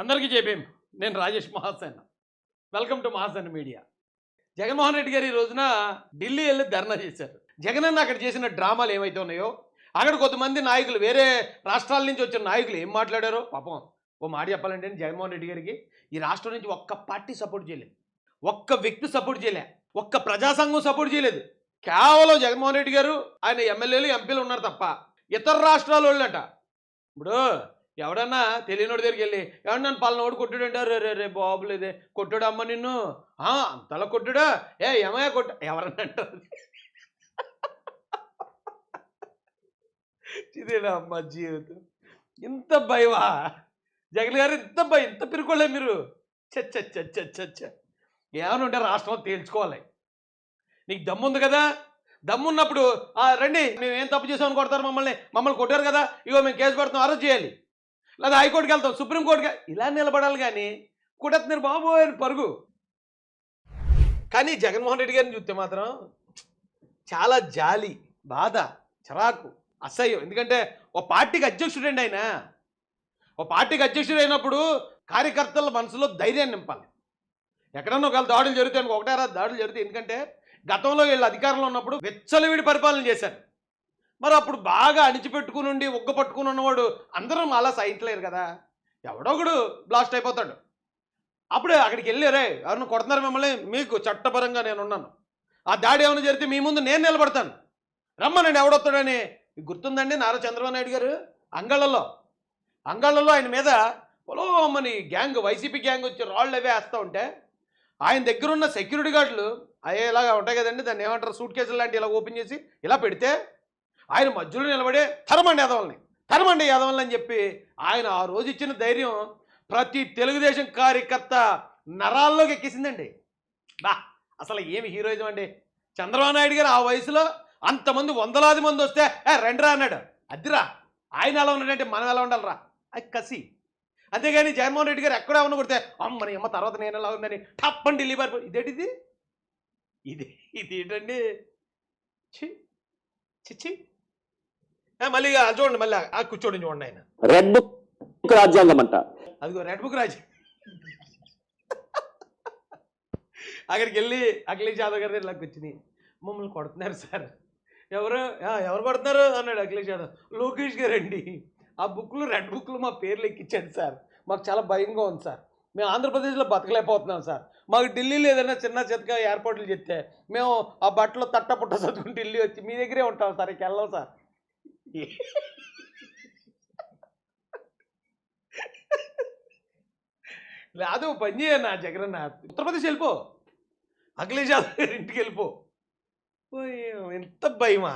అందరికీ జేబీఎం. నేను Rajesh Mahasen. Welcome to Mahasen media. Jaganmohan Reddy గారు ఈ రోజున ఢిల్లీ వెళ్ళి ధర్నా చేశారు. జగన్ అన్న అక్కడ చేసిన డ్రామాలు ఏమైతే ఉన్నాయో, అక్కడ కొంతమంది నాయకులు, వేరే రాష్ట్రాల నుంచి వచ్చిన నాయకులు ఏం మాట్లాడారో పాపం. ఓ మాట చెప్పాలంటే జగన్మోహన్ రెడ్డి గారికి ఈ రాష్ట్రం నుంచి ఒక్క పార్టీ సపోర్ట్ చేయలేదు, ఒక్క వ్యక్తి సపోర్ట్ చేయలే, ఒక్క ప్రజా సంఘం సపోర్ట్ చేయలేదు. కేవలం జగన్మోహన్ రెడ్డి గారు ఆయన ఎమ్మెల్యేలు ఎంపీలు ఉన్నారు తప్ప ఇతర రాష్ట్రాల వాళ్ళట. ఇప్పుడు ఎవడన్నా తెలియనోడి దగ్గరికి వెళ్ళి ఎవడు నన్ను పలానోడు కొట్టాడంటే రే రే బాబులేదే కొట్టాడు అమ్మ నిన్ను అంతలా కొట్టాడా ఏమయ్యా కొట్ట ఎవరన్నా అంటారు. ఇదేనా అమ్మ జీవితం? ఇంత భయమా జగన్ గారు? ఇంత పిరుకోలే మీరు? చచ్చ ఏమని ఉంటే రాష్ట్రం తేల్చుకోవాలి. నీకు దమ్ముంది కదా, దమ్మున్నప్పుడు రండి, మేము ఏం తప్పు చేసామని కొడతారు మమ్మల్ని కొట్టారు కదా, ఇగో మేము కేసు పెడతాం, అరెస్ట్ చేయాలి, లేదా హైకోర్టుకి వెళ్తాం, సుప్రీంకోర్టుకి, ఇలా నిలబడాలి. కానీ కొట్టేస్తున్నారు బాబు అని పరుగు. కానీ జగన్మోహన్ రెడ్డి గారిని చూస్తే మాత్రం చాలా జాలి, బాధ, చిరాకు, అసహ్యం. ఎందుకంటే ఓ పార్టీకి అధ్యక్షుడండి ఆయన. ఓ పార్టీకి అధ్యక్షుడు అయినప్పుడు కార్యకర్తల మనసులో ధైర్యాన్ని నింపాలి. ఎక్కడన్నా ఒకవేళ దాడులు జరుగుతాయి, ఒకటే దాడులు జరుగుతాయి. ఎందుకంటే గతంలో వీళ్ళు అధికారంలో ఉన్నప్పుడు వెచ్చలవిడి పరిపాలన చేశారు. మరి అప్పుడు బాగా అణిచిపెట్టుకుని ఉండి ఉగ్గ పట్టుకుని ఉన్నవాడు అందరం అలా సహించలేరు కదా, ఎవడొకడు బ్లాస్ట్ అయిపోతాడు. అప్పుడు అక్కడికి వెళ్ళారే, ఎవరిని కొడుతున్నారు మిమ్మల్ని, మీకు చట్టపరంగా నేను ఉన్నాను, ఆ దాడి ఏమైనా జరిగితే మీ ముందు నేను నిలబడతాను, రమ్మనండి ఎవడొస్తాడని. గుర్తుందండి నారా చంద్రబాబు నాయుడు గారు అంగళ్ళలో ఆయన మీద పొలోమని గ్యాంగ్, వైసీపీ గ్యాంగ్ వచ్చి రాళ్ళు అవే వేస్తూ ఉంటే ఆయన దగ్గర ఉన్న సెక్యూరిటీ గార్డులు ఇలాగా ఉంటాయి కదండి, దాన్ని ఏమంటారు, సూట్ కేసులు లాంటి ఇలా ఓపెన్ చేసి ఇలా పెడితే ఆయన మధ్యలో నిలబడే తరమండి యాదవల్ని అని చెప్పి ఆయన ఆ రోజు ఇచ్చిన ధైర్యం ప్రతి తెలుగుదేశం కార్యకర్త నరాల్లోకి ఎక్కేసిందండి. అసలు ఏమి హీరోయిజం అండి. చంద్రబాబు నాయుడు గారు ఆ వయసులో అంతమంది వందలాది మంది వస్తే రెండ్రా అన్నాడు. అదిరా ఆయన ఎలా ఉన్నాడంటే మనం ఎలా ఉండాలిరా, అది కసి. అంతేగాని జగన్మోహన్ రెడ్డి గారు ఎక్కడ ఏమన్నా కొడితే అమ్మని అమ్మ తర్వాత నేను ఎలా ఉందని టప్పని ఢిల్లీ పారిపో. ఇదేంటిది? ఇది ఏంటండి? చిచ్చి. మళ్ళీ చూడండి, మళ్ళీ కూర్చోండి, చూడండి ఆయన రెడ్ బుక్ రాజ్యాంగం అంట. అదిగో రెడ్ బుక్ రాజ్యాంగం. అక్కడికి వెళ్ళి అఖిలేష్ యాదవ్ గారి ఇలా కూర్చుని మమ్మల్ని కొడుతున్నారు సార్. ఎవరు కొడుతున్నారు అన్నాడు అఖిలేష్ యాదవ్. లోకేష్ గారు అండి, ఆ బుక్లు రెడ్ బుక్లు మా పేర్లు ఎక్కించాడు సార్, మాకు చాలా భయంగా ఉంది సార్, మేము ఆంధ్రప్రదేశ్లో బతకలేకపోతున్నాం సార్, మాకు ఢిల్లీలో ఏదైనా చిన్న చితక ఎయిర్పోర్ట్లు చెప్తే మేము ఆ బట్టలో తట్టపుట్ట చదువుకుని ఢిల్లీ వచ్చి మీ దగ్గరే ఉంటాం సార్, ఇక వెళ్ళాం సార్. లేదు పని చేయన్నా జగనన్న, ఉత్తరప్రదేశ్ వెళ్ళిపో, అఖిలేష్ యాదవ్ గారి ఇంటికి వెళ్ళిపో. ఎంత భయమా,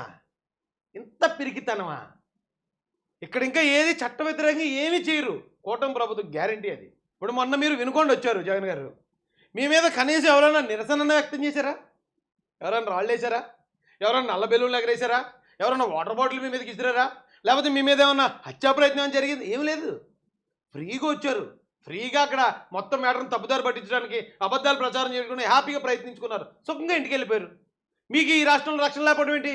ఎంత పిరికితనమా. ఇక్కడ ఇంకా ఏది చట్ట వ్యతిరేకంగా ఏమీ చేయరు, కూటమి ప్రభుత్వం గ్యారంటీ అది. ఇప్పుడు మొన్న మీరు వినుకోండి వచ్చారు జగన్ గారు, మీ మీద కనీసం ఎవరైనా నిరసన వ్యక్తం చేశారా? ఎవరైనా రాళ్ళు వేసారా? ఎవరైనా నల్ల బెలూన్లు ఎగరేసారా? ఎవరైనా వాటర్ బాటిల్ మీ మీదకి ఇసిరారా? లేకపోతే మీ మీద ఏమన్నా హత్యా ప్రయత్నం జరిగింది? ఏం లేదు. ఫ్రీగా వచ్చారు, ఫ్రీగా అక్కడ మొత్తం మ్యాటర్ని తప్పుదారి పట్టించడానికి అబద్ధాలు ప్రచారం చేసుకుని హ్యాపీగా ప్రయత్నించుకున్నారు, సుఖంగా ఇంటికి వెళ్ళిపోయారు. మీకు ఈ రాష్ట్రంలో రక్షణ లేకపోవడం ఏంటి?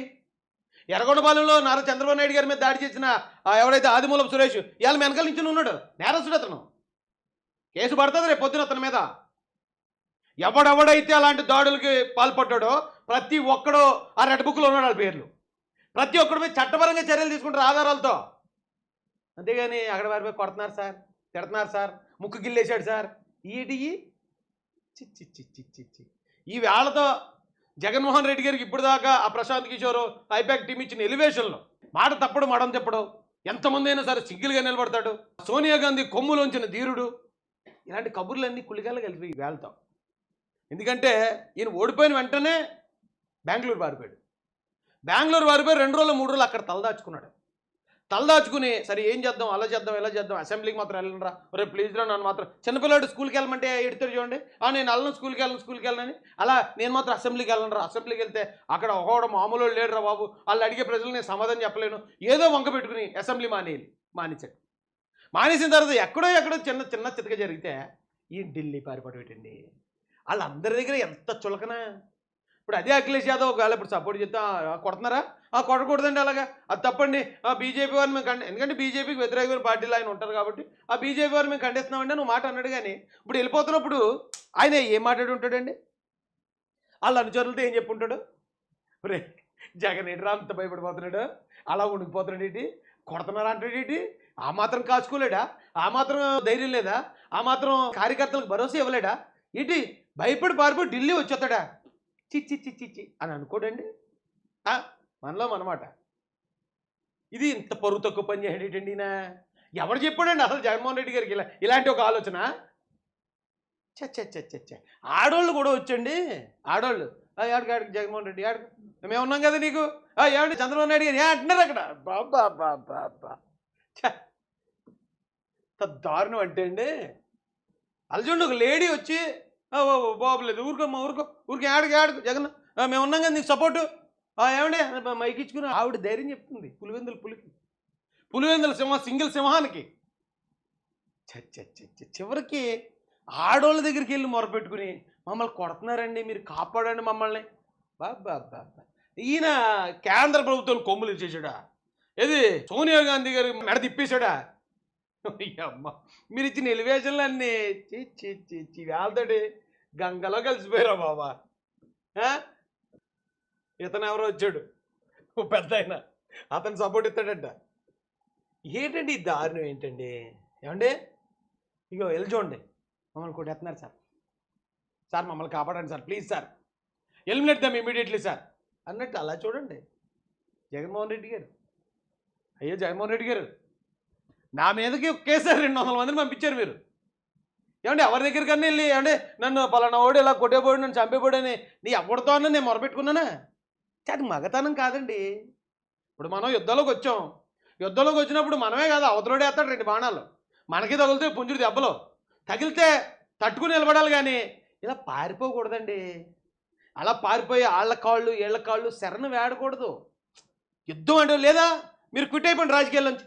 ఎర్రగొండపాలెంలో నారా చంద్రబాబు నాయుడు గారి మీద దాడి చేసిన ఎవడైతే ఆదిమూలపు సురేష్ ఇవాళ వెనకాల నుంచి ఉన్నాడు, నేరస్తుడు అతను. కేసు పడుతుంది రేపు పొద్దున అతని మీద. ఎవడెవడైతే అలాంటి దాడులకి పాల్పడ్డాడో ప్రతి ఒక్కడో ఆ రెడ్ బుక్లో ఉన్నాడు వాళ్ళ పేర్లు. ప్రతి ఒక్కడి మీద చట్టపరంగా చర్యలు తీసుకుంటారు ఆధారాలతో. అంతేగాని అక్కడ వారి మీద కొడుతున్నారు సార్, తిడుతున్నారు సార్, ముక్కు గిల్లేశాడు సార్, ఈటి చిచ్చి. ఈ వేళతో జగన్మోహన్ రెడ్డి గారికి ఇప్పుడు దాకా ఆ ప్రశాంత్ కిషోర్ ఐపాక్ టీం ఇచ్చిన ఎలివేషన్లో మాట తప్పడు మడం చెప్పడం, ఎంతమంది అయినా సరే సింగిల్గా నిలబడతాడు, సోనియా గాంధీ కొమ్ములోంచిన ధీరుడు, ఇలాంటి కబుర్లన్నీ కులిగాలు కలిపి ఈ వేళతో. ఎందుకంటే ఈయన ఓడిపోయిన వెంటనే బెంగళూరు పారిపోయాడు. 2 రోజులు 3 రోజులు అక్కడ తలదాచుకుని సరే ఏం చేద్దాం, అలా చేద్దాం, ఇలా చేద్దాం, అసెంబ్లీకి మాత్రం వెళ్ళనరా, రేపు ప్లీజ్రా నన్ను మాత్రం. చిన్నపిల్లాడు స్కూల్కి వెళ్ళమంటే ఎడుతాడు చూడండి, నేను వెళ్ళను స్కూల్కి వెళ్ళనని. అలా నేను మాత్రం అసెంబ్లీకి వెళ్ళనరా, అసెంబ్లీకి వెళ్తే అక్కడ ఒకడు మామూలు లేడురా బాబు, వాళ్ళు అడిగే ప్రజలు నేను సమాధానం చెప్పలేను, ఏదో వంక పెట్టుకుని అసెంబ్లీ మానేశాడు. మానేసిన తర్వాత ఎక్కడో చిన్న చితక జరిగితే ఈ ఢిల్లీ పారిపోవడం ఏంటండి. వాళ్ళందరి దగ్గర ఎంత చులకన. ఇప్పుడు అదే అఖిలేష్ యాదవ్ ఒకవేళ ఇప్పుడు సపోర్ట్ చేస్తా కొడుతున్నారా, కొట్టకూడదండి అలాగా, అది తప్పండి, బీజేపీ వారిని మేము ఎందుకంటే బీజేపీకి వ్యతిరేకమైన పార్టీలు ఆయన ఉంటారు కాబట్టి ఆ బీజేపీ వారిని మేము ఖండిస్తున్నామండి నువ్వు మాట అన్నాడు. కానీ ఇప్పుడు వెళ్ళిపోతున్నప్పుడు ఆయన ఏం మాట్లాడి ఉంటాడండి? వాళ్ళ అనుచరులతో ఏం చెప్పుంటాడు? రే జగన్ ఏంటి అంత భయపడిపోతున్నాడు, అలా ఉడికిపోతున్నాడు ఏంటి, కొడుతున్నారు అంటాడు ఏంటి, ఆ మాత్రం కాచుకోలేడా, ఆ మాత్రం ధైర్యం లేదా, ఆ మాత్రం కార్యకర్తలకు భరోసా ఇవ్వలేడా ఏంటి, భయపడి పారిపోయి ఢిల్లీ వచ్చేస్తాడా, చిచ్చి చిచ్చి చిచ్చి అని అనుకోడండి. మనలో మనమాట. ఇది ఇంత పరువు తక్కువ పని చేయడేటండి ఈయన. ఎవరు చెప్పాడండి అసలు జగన్మోహన్ రెడ్డి గారికి ఇలాంటి ఒక ఆలోచన? చచ్చ ఆడోళ్ళు కూడా వచ్చండి, ఆడోళ్ళు ఆడికి ఆడికి జగన్మోహన్ రెడ్డి ఆడికి మేము ఉన్నాం కదా నీకు, ఏమండి చంద్రబాబు నాయుడు గారు ఏ అంటున్నారు అక్కడ, బాబా బాబా దారుణం అంటే అండి. అలజుండి ఒక లేడీ వచ్చి బాబులేదు ఊరుకోమ్మా ఊరికి ఆడికి జగన్ మేము ఉన్నాం కదా నీకు సపోర్టు ఏమండి మైకిచ్చుకుని ఆవిడ ధైర్యం చెప్తుంది పులివెందుల సింగిల్ సింహానికి. చివరికి ఆడోళ్ళ దగ్గరికి వెళ్ళి మొరపెట్టుకుని మమ్మల్ని కొడుతున్నారండి మీరు కాపాడండి మమ్మల్ని. బాబా ఈయన కేంద్ర ప్రభుత్వం కొమ్ములు ఇచ్చేసాడా, ఏది సోనియా గాంధీ గారు మెడ తిప్పేశాడా? అమ్మ మీరు ఇచ్చిన ఎలివేషన్లు అన్నీ వేళ్తాడు గంగలో కలిసిపోయారా బాబా. ఇతను ఎవరో వచ్చాడు పెద్ద ఆయన, అతను సపోర్ట్ ఇస్తాడంట. ఏంటండి ఈ దారుణం ఏంటండి? ఏమండి ఇగో వెళ్ళి చూడండి మమ్మల్ని కొట్టేస్తున్నారు సార్ మమ్మల్ని కాపాడండి sir please sir, eliminate them immediately sir అన్నట్టు అలా చూడండి జగన్మోహన్ రెడ్డి గారు. అయ్యో జగన్మోహన్ రెడ్డి గారు నా మీదకి ఒకేసారి 200 మందిని పంపించారు మీరు. ఏమంటే ఎవరి దగ్గరికన్నా వెళ్ళి ఏమంటే నన్ను పలానా ఓడి ఇలా కొట్టేపోడు నన్ను చంపేపోడని నీ ఎవరితో అన్నా నేను మొరపెట్టుకున్నానా? అది మగతనం కాదండి. ఇప్పుడు మనం యుద్ధంలోకి వచ్చినప్పుడు మనమే కాదు అవతలోడే వేస్తాడు 2 బాణాలు, మనకి తగిలితే పుంజుడు దెబ్బలు తగిలితే తట్టుకుని నిలబడాలి. కానీ ఇలా పారిపోకూడదండి. అలా పారిపోయి వాళ్ళ కాళ్ళు వీళ్ళ కాళ్ళు శరణు వేడకూడదు. యుద్ధం అంటే లేదా మీరు క్విట్ అయిపోండి రాజకీయాల నుంచి.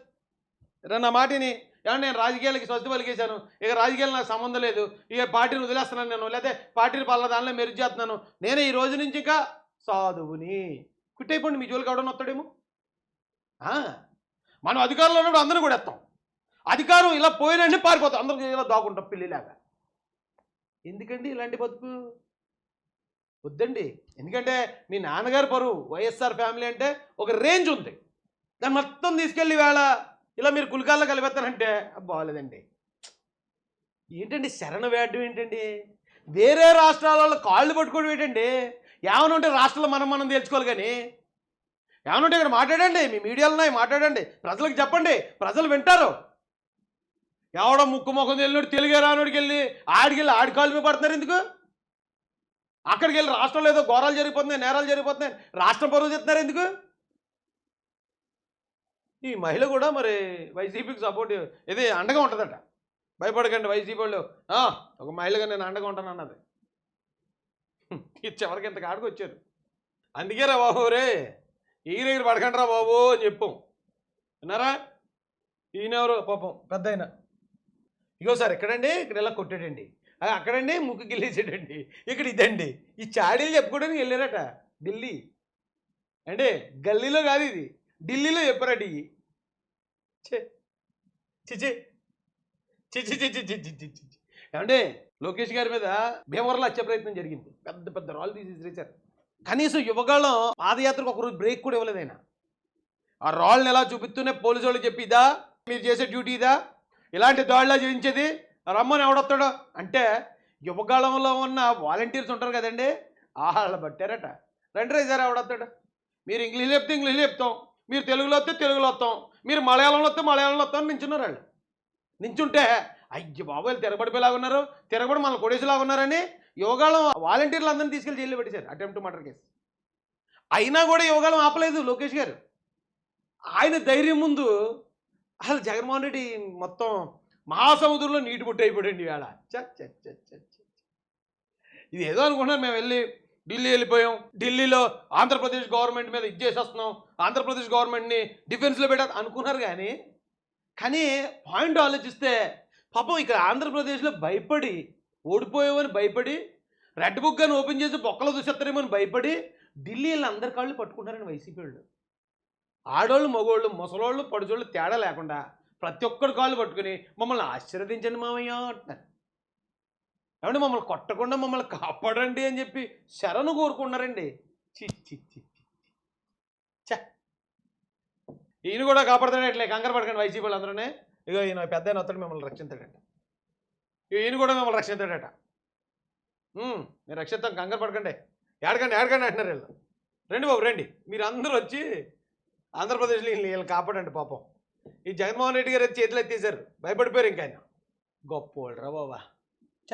నా మాటిని ఏమన్నా నేను రాజకీయాలకి స్వస్తి పలికేశాను, ఇక రాజకీయాలు నాకు సంబంధం లేదు, ఇక పార్టీని వదిలేస్తున్నాను నేను, లేకపోతే పార్టీని పల్ల దానిలో మెరుగు చేస్తున్నాను నేనే ఈ రోజు నుంచి ఇంకా సాధువుని, క్విట్ అయిపోండి. మీ జోలికి ఎవడన్నా వస్తాడేమో. మనం అధికారంలో ఉన్నప్పుడు అందరూ కూడా ఎత్తాం, అధికారం ఇలా పోయినంటే పారిపోతాం, అందరూ ఇలా దాక్కుంటాం పిల్లిలాగా. ఎందుకండి ఇలాంటి బతుకు? వద్దండి. ఎందుకంటే మీ నాన్నగారు పరువు వైఎస్ఆర్ ఫ్యామిలీ అంటే ఒక రేంజ్ ఉంది, దాన్ని మొత్తం తీసుకెళ్ళి వేళ ఇలా మీరు కులికాల్లో కలిపెత్తానంటే బాగోలేదండి. ఏంటండి శరణ వేయడం ఏంటండి? వేరే రాష్ట్రాలలో కాళ్ళు పట్టుకోవడం ఏంటండి? ఏమైనా ఉంటే రాష్ట్రంలో మనం తేల్చుకోవాలి. కానీ ఏమైనా ఉంటే ఇక్కడ మాట్లాడండి, మీ మీడియాలో మాట్లాడండి, ప్రజలకు చెప్పండి, ప్రజలు వింటారు. ఎవడో ముక్కు ముఖం తెలియడు తెలుగే రానుడికి వెళ్ళి ఆడి కాళ్ళు మీద పడుతున్నారు ఎందుకు? అక్కడికి వెళ్ళి రాష్ట్రంలో ఏదో ఘోరాలు జరిగిపోతున్నాయి, నేరాలు జరిగిపోతున్నాయి, రాష్ట్రం పరువు చెప్తున్నారు ఎందుకు? ఈ మహిళ కూడా మరి వైసీపీకి సపోర్ట్ ఇది అండగా ఉంటుందట. భయపడకండి వైసీపీ వాళ్ళు, ఒక మహిళగా నేను అండగా ఉంటాను అన్నది. చివరికి ఇంత కాడికి వచ్చారు. అందుకే రా బాబు రే ఈయన పడకండి రా బాబు అని చెప్పాం. విన్నారా? ఈయనెవరు పాపం పెద్ద ఆయన. ఇగో సార్ ఎక్కడండి ఇక్కడ ఇలా కొట్టాడండి, అక్కడండి ముక్కు గిల్లేసాడండి, ఇక్కడ ఇదండి. ఈ చాడీలు చెప్పుకోవడానికి వెళ్ళారట ఢిల్లీ. అంటే గల్లీలో కాదు ఇది, ఢిల్లీలో చెప్పారట. ఇవి చిచి చిచి చిచి చిచి చిచి ఏమంటే లోకేష్ గారి మీద భీమవరంలో వచ్చే ప్రయత్నం జరిగింది, పెద్ద పెద్ద రాళ్ళు తీసేసారు. కనీసం యువగాళ్ళం పాదయాత్రకు ఒకరోజు బ్రేక్ కూడా ఇవ్వలేదు ఆయన. ఆ రాళ్ళని ఎలా చూపిస్తూనే పోలీసు వాళ్ళు చెప్పి ఇదా మీరు చేసే డ్యూటీ ఇదా, ఇలాంటి దాడిలా చేయించేది, రమ్మని ఎవడొస్తాడో అంటే యువగాళంలో ఉన్న వాలంటీర్స్ ఉంటారు కదండి, వాళ్ళు పట్టారట. రండి రైజారు ఎవడొస్తాడు, మీరు ఇంగ్లీష్ చెప్తే ఇంగ్లీష్ చెప్తాం, మీరు తెలుగులో వస్తే తెలుగులో వస్తాం, మీరు మలయాళంలో వస్తే మలయాళంలో వస్తాం అని నించున్నారు. వాళ్ళు నించుంటే అయ్య బాబు తిరగబడిపోయేలాగా ఉన్నారు, తిరగబడి మన కొడేసేలాగా ఉన్నారని యోగాళం వాలంటీర్లు అందరినీ తీసుకెళ్ళి జైల్లో పెట్టేశారు, అటెంప్ట్ మర్డర్ కేసు. అయినా కూడా యోగాళం ఆపలేదు లోకేష్ గారు. ఆయన ధైర్యం ముందు అసలు జగన్మోహన్ రెడ్డి మొత్తం మహాసముద్రంలో నీటి బుట్ట అయిపోయాడండి ఇవాళ. ఇది ఏదో అనుకుంటున్నారు, మేము ఢిల్లీ వెళ్ళిపోయాం, ఢిల్లీలో ఆంధ్రప్రదేశ్ గవర్నమెంట్ మీద ఇది చేసేస్తున్నాం, ఆంధ్రప్రదేశ్ గవర్నమెంట్ని డిఫెన్స్లో పెట్టారు అనుకున్నారు. కానీ పాయింట్ ఆలోచిస్తే పాపం ఇక్కడ ఆంధ్రప్రదేశ్లో భయపడి ఓడిపోయామని భయపడి రెడ్ బుక్ అని ఓపెన్ చేసి బొక్కలు చూసేస్తారేమో అని భయపడి ఢిల్లీ అందరి కాళ్ళు పట్టుకుంటారని వైసీపీ వాళ్ళు. ఆడోళ్ళు మగోళ్ళు ముసలోళ్ళు పడుచోళ్ళు తేడా లేకుండా ప్రతి ఒక్కరి కాళ్ళు పట్టుకుని మమ్మల్ని ఆశీర్వదించండి మామయ్య అంటున్నారు. ఏమంటే మమ్మల్ని కొట్టకుండా మమ్మల్ని కాపాడండి అని చెప్పి శరణు కోరుకున్నారండి. చి చి చి చి. ఛ! ఈయన కూడా కాపాడతాడట్లే, కంగారు పడకండి వైసీపీ వాళ్ళు అందరూనే. ఇగో ఈయన పెద్ద ఆయన వస్తాడు మిమ్మల్ని రక్షించాడట. ఈయన కూడా మిమ్మల్ని రక్షించాడట. మీరు రక్షిస్తాం, కంగారు పడకండి, ఏడకండి అంటున్నారు వీళ్ళు. రండి బాబు రండి, మీరు అందరూ వచ్చి ఆంధ్రప్రదేశ్లో వీళ్ళు కాపాడండి పాపం. ఈ జగన్మోహన్ రెడ్డి గారు చేతులు ఎత్తేసారు, భయపడిపోయారు. ఇంకా ఆయన గొప్పోళ్ళరా బాబా. ఛ!